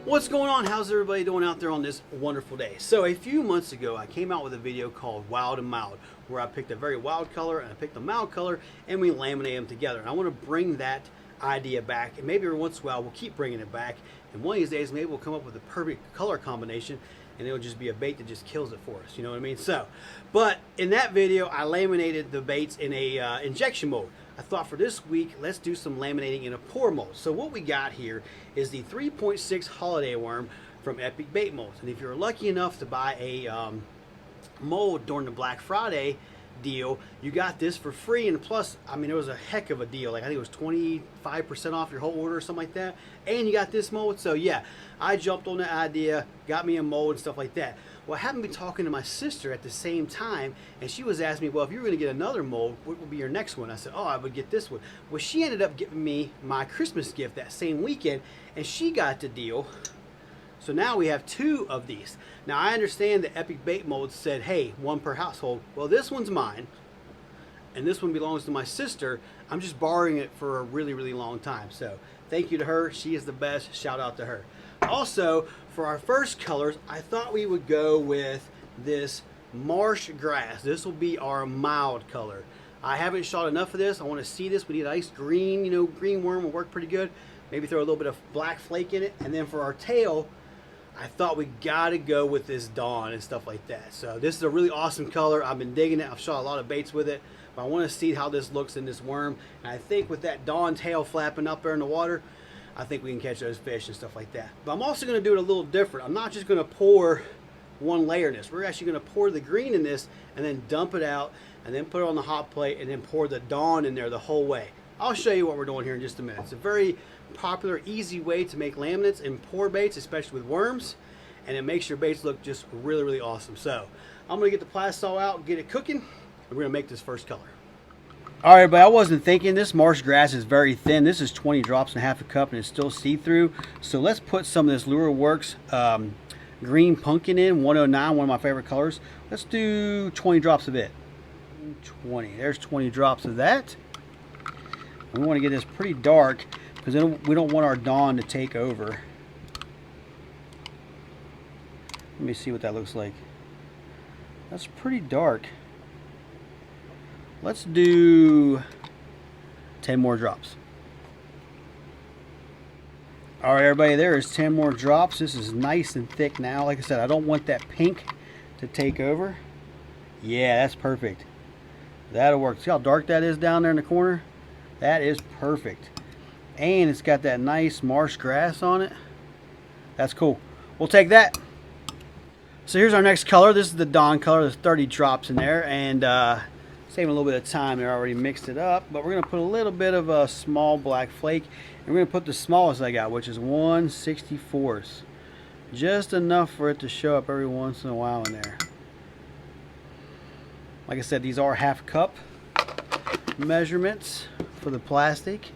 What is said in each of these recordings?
What's going on? How's everybody doing out there on this wonderful day? So a few months ago I came out with a video called Wild and Mild, where I picked a very wild color and I picked a mild color and we laminate them together. And I want to bring that idea back, and maybe every once in a while we'll keep bringing it back, and one of these days maybe we'll come up with a perfect color combination and it'll just be a bait that just kills it for us, you know what I mean? So, but in that video I laminated the baits in a injection mold. I thought for this week, let's do some laminating in a pour mold. So what we got here is the 3.6 holiday worm from Epic Bait Molds. And if you're lucky enough to buy a mold during the Black Friday deal, you got this for free. And plus, I mean, it was a heck of a deal. Like I think it was 25% off your whole order or something like that. And you got this mold. So yeah, I jumped on the idea, got me a mold and stuff like that. Well, I happened to be talking to my sister at the same time, and she was asking me, well, if you were going to get another mold, what would be your next one? I said, oh, I would get this one. Well, she ended up giving me my Christmas gift that same weekend, and she got the deal. So now we have two of these. Now, I understand that Epic Bait Molds said, hey, one per household. Well, this one's mine, and this one belongs to my sister. I'm just borrowing it for a really, really long time. So thank you to her. She is the best. Shout out to her. Also, for our first colors, I thought we would go with this marsh grass. This will be our mild color. I haven't shot enough of this. I want to see this. We need a nice green, you know, green worm will work pretty good. Maybe throw a little bit of black flake in it. And then for our tail, I thought we got to go with this dawn and stuff like that. So this is a really awesome color. I've been digging it. I've shot a lot of baits with it. But I want to see how this looks in this worm. And I think with that dawn tail flapping up there in the water, I think we can catch those fish and stuff like that. But I'm also going to do it a little different. I'm not just going to pour one layer in this. We're actually going to pour the green in this and then dump it out and then put it on the hot plate and then pour the dawn in there the whole way. I'll show you what we're doing here in just a minute. It's a very popular, easy way to make laminates and pour baits, especially with worms, and it makes your baits look just really, really awesome. So I'm going to get the plasol out, get it cooking, and we're going to make this first color. All right, but I wasn't thinking, this marsh grass is very thin. This is 20 drops and half a cup, and it's still see-through. So let's put some of this Lure Works green pumpkin in, 109, one of my favorite colors. Let's do 20 drops of it. 20. There's 20 drops of that. We want to get this pretty dark because then we don't want our dawn to take over. Let me see what that looks like. That's pretty dark. Let's do 10 more drops. All right, everybody, there is 10 more drops. This is nice and thick now. Like I said, I don't want that pink to take over. Yeah, that's perfect. That'll work. See how dark that is down there in the corner? That is perfect. And it's got that nice marsh grass on it. That's cool. We'll take that. So here's our next color. This is the dawn color. There's 30 drops in there, and saving a little bit of time there. I already mixed it up, but we're going to put a little bit of a small black flake, and we're going to put the smallest I got, which is 1/64. Just enough for it to show up every once in a while in there. Like I said, these are half cup measurements for the plastic.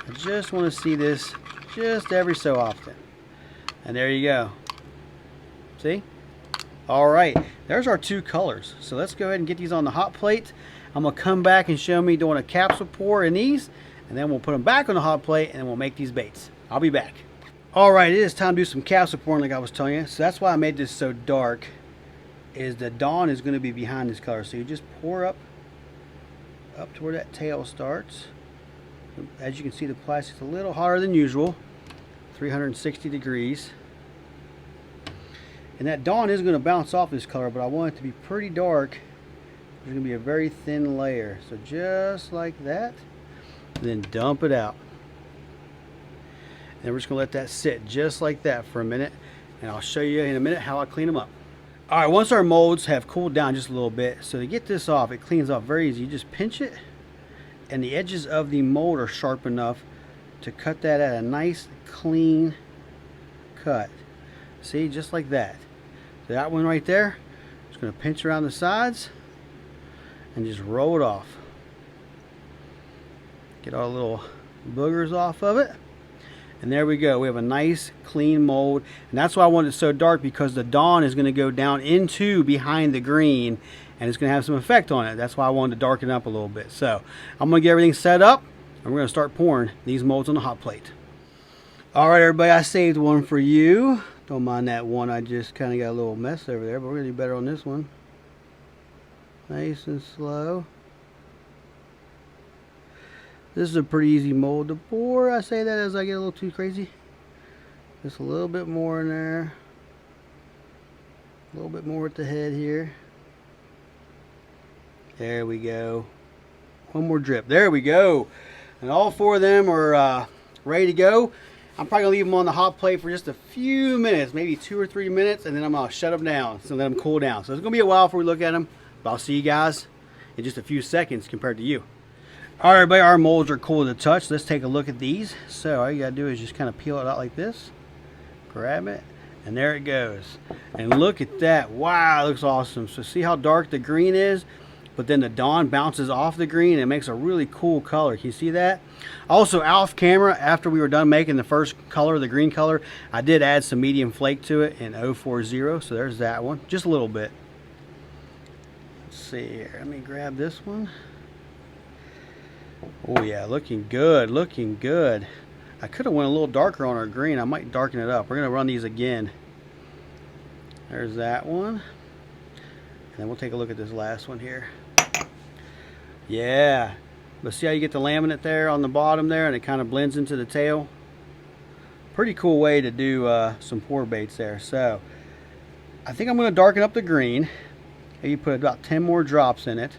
I just want to see this just every so often. And there you go. See? All right, there's our two colors. So let's go ahead and get these on the hot plate. I'm gonna come back and show me doing a capsule pour in these, and then we'll put them back on the hot plate and we'll make these baits. I'll be back. All right, it is time to do some capsule pouring like I was telling you. So that's why I made this so dark, is the dawn is gonna be behind this color. So you just pour up to where that tail starts. As you can see, the plastic's a little hotter than usual, 360 degrees. And that dawn is going to bounce off this color, but I want it to be pretty dark. There's going to be a very thin layer. So just like that, then dump it out. And we're just going to let that sit just like that for a minute. And I'll show you in a minute how I clean them up. All right, once our molds have cooled down just a little bit, so to get this off, it cleans off very easy. You just pinch it, and the edges of the mold are sharp enough to cut that at a nice, clean cut. See, just like that. That one right there, just going to pinch around the sides and just roll it off. Get all the little boogers off of it. And there we go. We have a nice clean mold. And that's why I wanted it so dark, because the dawn is going to go down into behind the green and it's going to have some effect on it. That's why I wanted to darken up a little bit. So I'm going to get everything set up and we're going to start pouring these molds on the hot plate. All right, everybody, I saved one for you. Don't mind that one. I just kind of got a little mess over there, but we're going to do better on this one. Nice and slow. This is a pretty easy mold to pour. I say that as I get a little too crazy. Just a little bit more in there. A little bit more at the head here. There we go. One more drip. There we go. And all four of them are ready to go. I'm probably going to leave them on the hot plate for just a few minutes, maybe 2 or 3 minutes, and then I'm going to shut them down, so let them cool down. So it's going to be a while before we look at them, but I'll see you guys in just a few seconds compared to you. All right, everybody, our molds are cool to the touch. Let's take a look at these. So all you got to do is just kind of peel it out like this, grab it, and there it goes. And look at that. Wow, it looks awesome. So see how dark the green is? But then the dawn bounces off the green and it makes a really cool color. Can you see that? Also, off camera, after we were done making the first color, the green color, I did add some medium flake to it in 040. So there's that one, just a little bit. Let's see here. Let me grab this one. Oh yeah, looking good, looking good. I could have went a little darker on our green. I might darken it up. We're gonna run these again. There's that one. And then we'll take a look at this last one here. Yeah, but see how you get the laminate there on the bottom there and it kind of blends into the tail? Pretty cool way to do some pour baits there. So I think I'm going to darken up the green. You put about 10 more drops in it.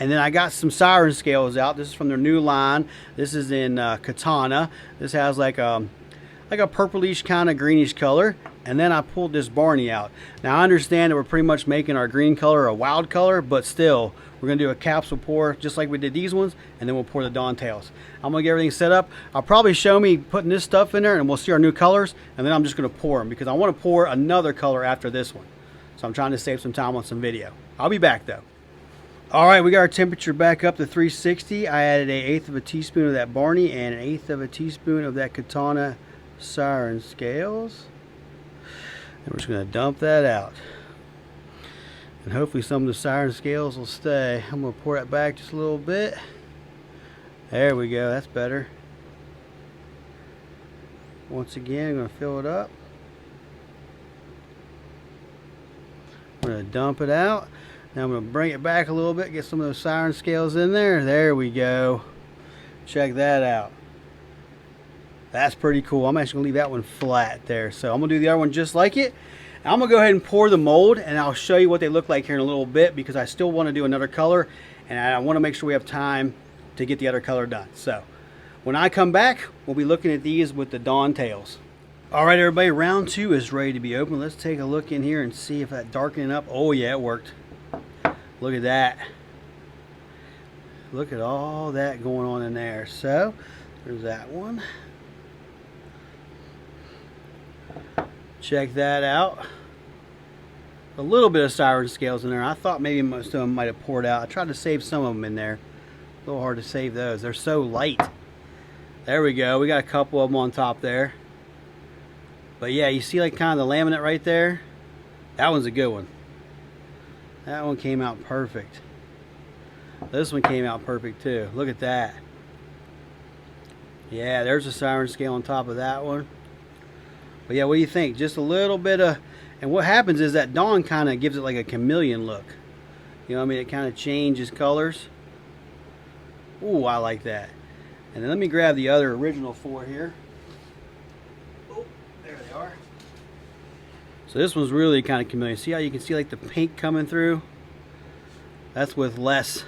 And then I got some Siren scales out. This is from their new line. This is in Katana. This has like a purplish kind of greenish color. And then I pulled this Barney out. Now I understand that we're pretty much making our green color a wild color, but still we're going to do a capsule pour just like we did these ones, and then we'll pour the Dawn tails. I'm going to get everything set up. I'll probably show me putting this stuff in there and we'll see our new colors, and then I'm just going to pour them because I want to pour another color after this one. So I'm trying to save some time on some video. I'll be back though. All right, we got our temperature back up to 360. I added 1/8 of a teaspoon of that Barney and 1/8 of a teaspoon of that Katana Siren scales. And we're just going to dump that out. And hopefully some of the Siren scales will stay. I'm going to pour that back just a little bit. There we go, that's better. Once again, I'm going to fill it up. I'm going to dump it out. Now I'm going to bring it back a little bit, get some of those Siren scales in there. There we go. Check that out. That's pretty cool. I'm actually going to leave that one flat there. So I'm going to do the other one just like it. I'm going to go ahead and pour the mold, and I'll show you what they look like here in a little bit because I still want to do another color, and I want to make sure we have time to get the other color done. So when I come back, we'll be looking at these with the Dawn tails. All right, everybody, round 2 is ready to be open. Let's take a look in here and see if that darkening up. Oh, yeah, it worked. Look at that. Look at all that going on in there. So there's that one. Check that out. A little bit of Siren scales in there. I thought maybe most of them might have poured out. I tried to save some of them in there. A little hard to save those. They're so light. There we go. We got a couple of them on top there. But yeah, you see like kind of the laminate right there? That one's a good one. That one came out perfect. This one came out perfect too. Look at that. Yeah, there's a Siren scale on top of that one. But yeah, what do you think? Just a little bit of, and what happens is that Dawn kind of gives it like a chameleon look. You know what I mean? It kind of changes colors. Ooh, I like that. And then let me grab the other original 4 here. Oh, there they are. So this one's really kind of chameleon. See how you can see like the pink coming through? That's with less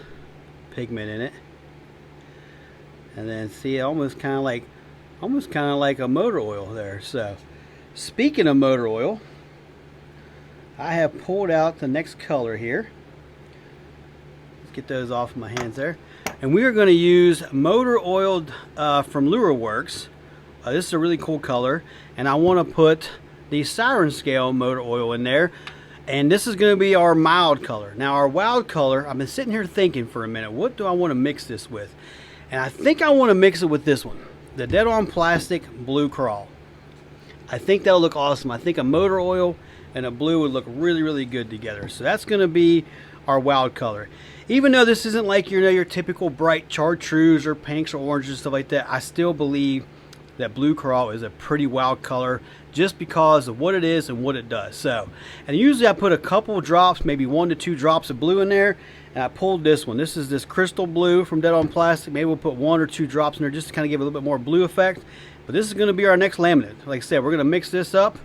pigment in it. And then see, almost kind of like a motor oil there. So speaking of motor oil, I have pulled out the next color here. Let's get those off of my hands there. And we are going to use motor oil from Lure Works. This is a really cool color, and I want to put the Siren scale motor oil in there. And this is going to be our mild color. Now our wild color, I've been sitting here thinking for a minute, what do I want to mix this with? And I think I want to mix it with this one, the Dead On Plastic Blue Crawl. I think that'll look awesome. I think a motor oil and a blue would look really, really good together. So that's going to be our wild color. Even though this isn't like your typical bright chartreuse or pinks or oranges and stuff like that, I still believe that blue coral is a pretty wild color just because of what it is and what it does. So, and usually I put a couple drops, maybe 1 to 2 drops of blue in there, and I pulled this one. This is this crystal blue from Dead on Plastic. Maybe we'll put 1 or 2 drops in there just to kind of give it a little bit more blue effect. But this is going to be our next laminate. Like I said, we're going to mix this up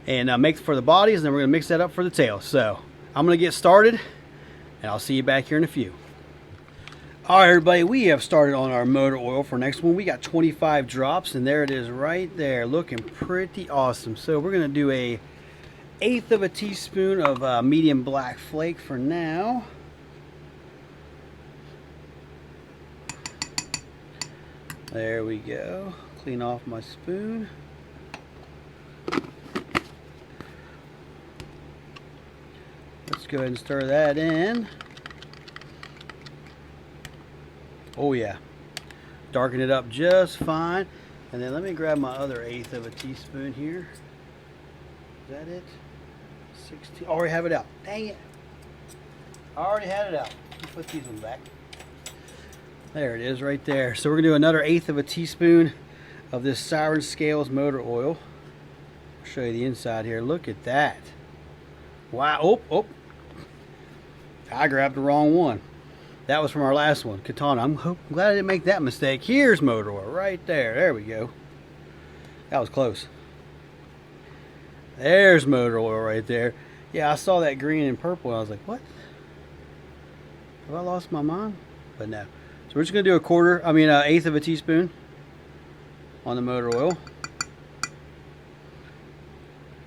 and make for the bodies, and then we're going to mix that up for the tail. So I'm going to get started, and I'll see you back here in a few. All right, everybody, we have started on our motor oil for next one. We got 25 drops, and there it is right there, looking pretty awesome. So we're going to do a 1/8 of a teaspoon of medium black flake for now. There we go. Clean off my spoon. Let's go ahead and stir that in. Oh yeah, darken it up just fine. And then let me grab my other 1/8 of a teaspoon here. Is that it? 16. I already have it out. Dang it. I already had it out. Let me put these ones back. There it is right there. So we're going to do another 1/8 of a teaspoon of this Siren Scales motor oil. I'll show you the inside here. Look at that. Wow. Oh, oh. I grabbed the wrong one. That was from our last one, Katana. I'm glad I didn't make that mistake. Here's motor oil right there. There we go. That was close. There's motor oil right there. Yeah, I saw that green and purple, and I was like, what? Have I lost my mind? But no. So we're just going to do a 1/8 of a teaspoon on the motor oil.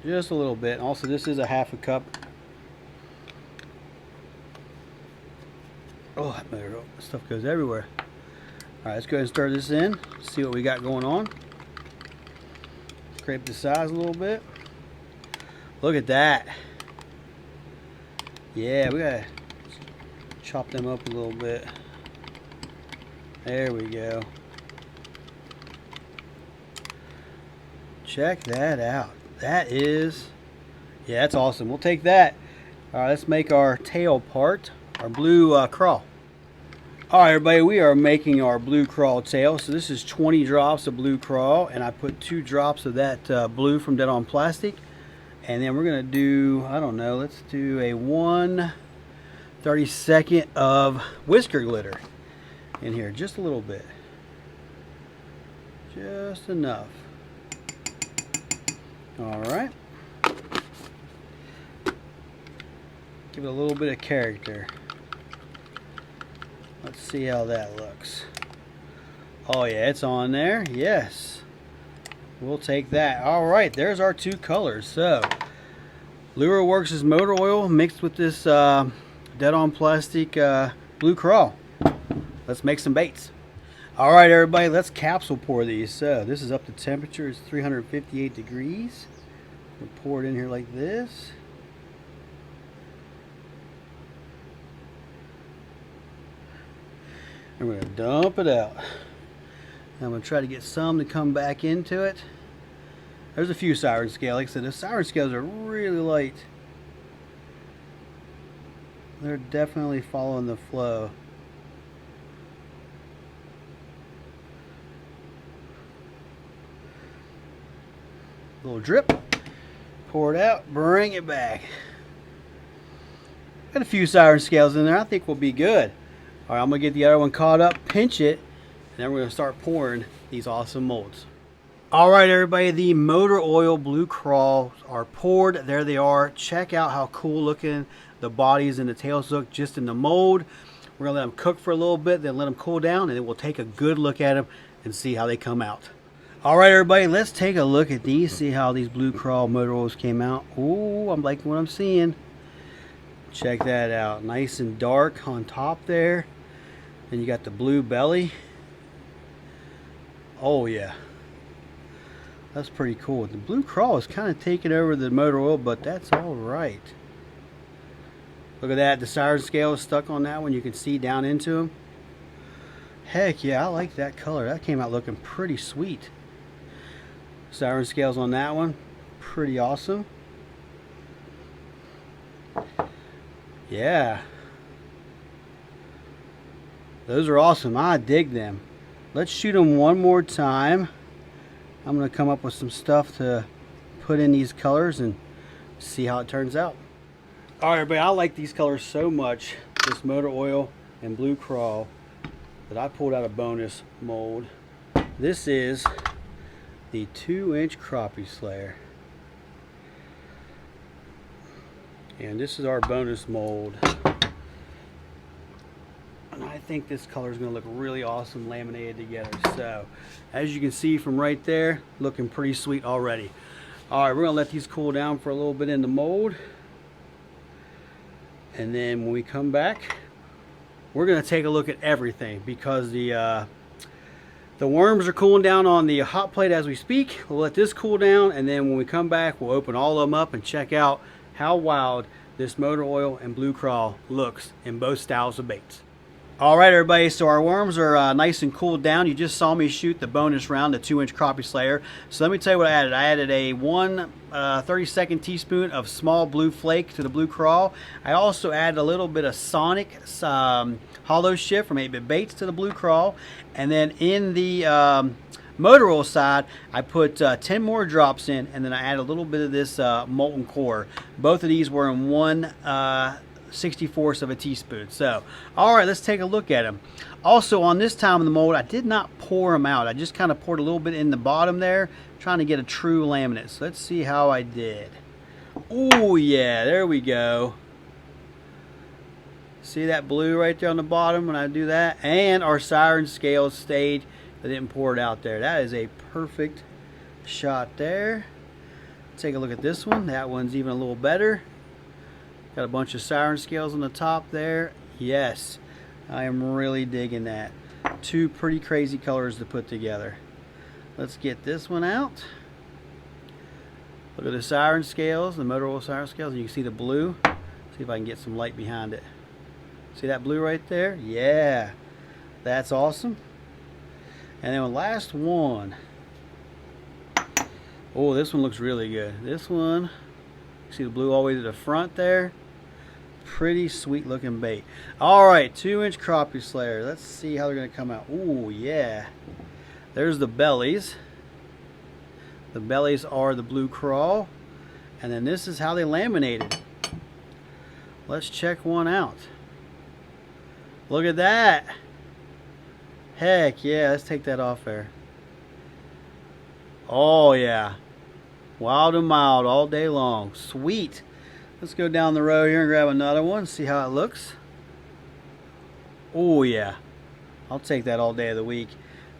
Just a little bit. Also, this is a 1/2 cup. Oh, that motor oil stuff goes everywhere. Alright, let's go ahead and stir this in. See what we got going on. Scrape the sides a little bit. Look at that. Yeah, we gotta chop them up a little bit. There we go. Check that out. That is, yeah, that's awesome. We'll take that. Alright, let's make our tail part, our blue crawl. Alright, everybody, we are making our blue crawl tail. So this is 20 drops of blue crawl, and I put 2 drops of that blue from Dead on Plastic. And then we're going to do, I don't know, let's do a 1/32 of whisker glitter in here, just a little bit. Just enough. Alright. Give it a little bit of character. Let's see how that looks. Oh yeah, it's on there. Yes. We'll take that. Alright, there's our 2 colors. So, Lure Works' motor oil mixed with this Dead on Plastic blue crawl. Let's make some baits. Alright, everybody, let's capsule pour these. So, this is up to temperature. It's 358 degrees. We'll pour it in here like this. And we're going to dump it out. I'm going to try to get some to come back into it. There's a few Siren Scales. Like I said, the Siren Scales are really light. They're definitely following the flow. Little drip. Pour it out. Bring it back. Got a few Siren Scales in there. I think we'll be good. Alright, I'm going to get the other one caught up, pinch it, and then we're going to start pouring these awesome molds. Alright, everybody, the motor oil blue crawls are poured. There they are. Check out how cool looking the bodies and the tails look just in the mold. We're going to let them cook for a little bit, then let them cool down, and then we'll take a good look at them and see how they come out. Alright, everybody, let's take a look at these, see how these blue crawl motor oils came out. Ooh, I'm liking what I'm seeing. Check that out. Nice and dark on top there. Then you got the blue belly. Oh yeah. That's pretty cool. The blue crawl is kind of taking over the motor oil, but that's alright. Look at that. The Siren Scale is stuck on that one. You can see down into them. Heck yeah, I like that color. That came out looking pretty sweet. Siren Scales on that one. Pretty awesome. Yeah. Those are awesome. I dig them. Let's shoot them one more time. I'm going to come up with some stuff to put in these colors and see how it turns out. Alright everybody, I like these colors so much, this motor oil and blue crawl, that I pulled out a bonus mold. This is the 2-inch crappie slayer. And this is our bonus mold. And I think this color is going to look really awesome laminated together. So, as you can see from right there, looking pretty sweet already. Alright, we're going to let these cool down for a little bit in the mold. And then when we come back, we're going to take a look at everything, because the worms are cooling down on the hot plate as we speak. We'll let this cool down, and then when we come back, we'll open all of them up and check out how wild this motor oil and blue crawl looks in both styles of baits. Alright everybody, so our worms are nice and cooled down. You just saw me shoot the bonus round, the 2-inch crappie slayer. So let me tell you what I added. I added a 1/32 teaspoon of small blue flake to the blue crawl. I also added a little bit of Sonic Holoshift from 8-Bit Baits to the blue crawl. And then in the motor oil side, I put 10 more drops in, and then I added a little bit of this molten core. Both of these were in 1/64 of a teaspoon. So, alright, let's take a look at them. Also, on this time in the mold, I did not pour them out. I just kind of poured a little bit in the bottom there, trying to get a true laminate. So let's see how I did. Oh yeah, there we go. See that blue right there on the bottom when I do that? And our Siren scales stayed. I didn't pour it out there. That is a perfect shot there. Take a look at this one. That one's even a little better. Got a bunch of Siren scales on the top there. Yes, I am really digging that. Two pretty crazy colors to put together. Let's get this one out. Look at the Siren scales, the motor oil Siren scales, and you can see the blue. See if I can get some light behind it. See that blue right there? Yeah, that's awesome. And then the last one. Oh, this one looks really good. This one, see the blue all the way to the front there? Pretty sweet looking bait. Alright, 2-inch crappie slayer. Let's see how they're going to come out. Oh, yeah. There's the bellies. The bellies are the blue crawl. And then this is how they laminated. Let's check one out. Look at that. Heck yeah, let's take that off there. Oh yeah. Wild and mild all day long. Sweet. Let's go down the road here and grab another one, see how it looks. Oh yeah. I'll take that all day of the week.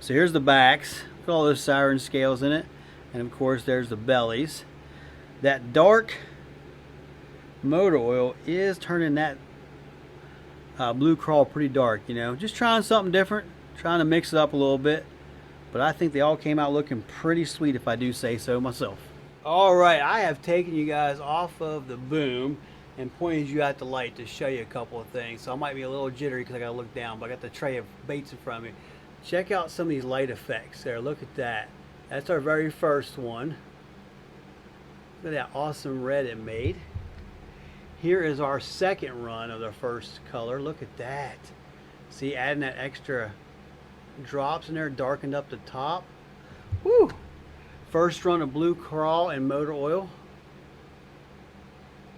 So here's the backs. Look at all those Siren scales in it. And of course there's the bellies. That dark motor oil is turning that blue crawl pretty dark, you know. Just trying something different. Trying to mix it up a little bit. But I think they all came out looking pretty sweet, if I do say so myself. Alright, I have taken you guys off of the boom and pointed you at the light to show you a couple of things. So I might be a little jittery because I got to look down, but I got the tray of baits in front of me. Check out some of these light effects there. Look at that. That's our very first one. Look at that awesome red it made. Here is our second run of the first color. Look at that. See, adding that extra drops in there, darkened up the top. Woo! First run of blue crawl and motor oil.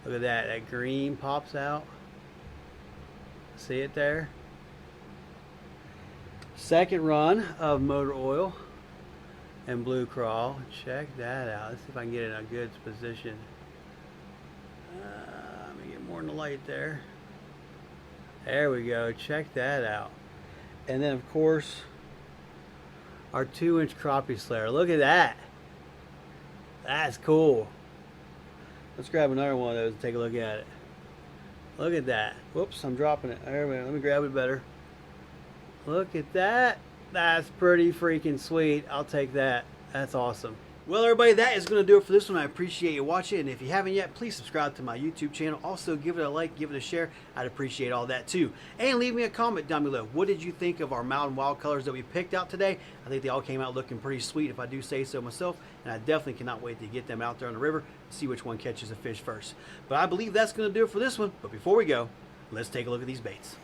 Look at that. That green pops out. See it there? Second run of motor oil and blue crawl. Check that out. Let's see if I can get it in a good position. Let me get more in the light there. There we go. Check that out. And then of course our 2-inch crappie slayer. Look at that. That's cool. Let's grab another one of those and take a look at it. Look at that. Whoops, I'm dropping it. There we go. Let me grab it better. Look at that. That's pretty freaking sweet. I'll take that. That's awesome. Well, everybody, that is going to do it for this one. I appreciate you watching. And if you haven't yet, please subscribe to my YouTube channel. Also, give it a like, give it a share. I'd appreciate all that too. And leave me a comment down below. What did you think of our Mountain Wild colors that we picked out today? I think they all came out looking pretty sweet, if I do say so myself. And I definitely cannot wait to get them out there on the river and see which one catches a fish first. But I believe that's going to do it for this one. But before we go, let's take a look at these baits.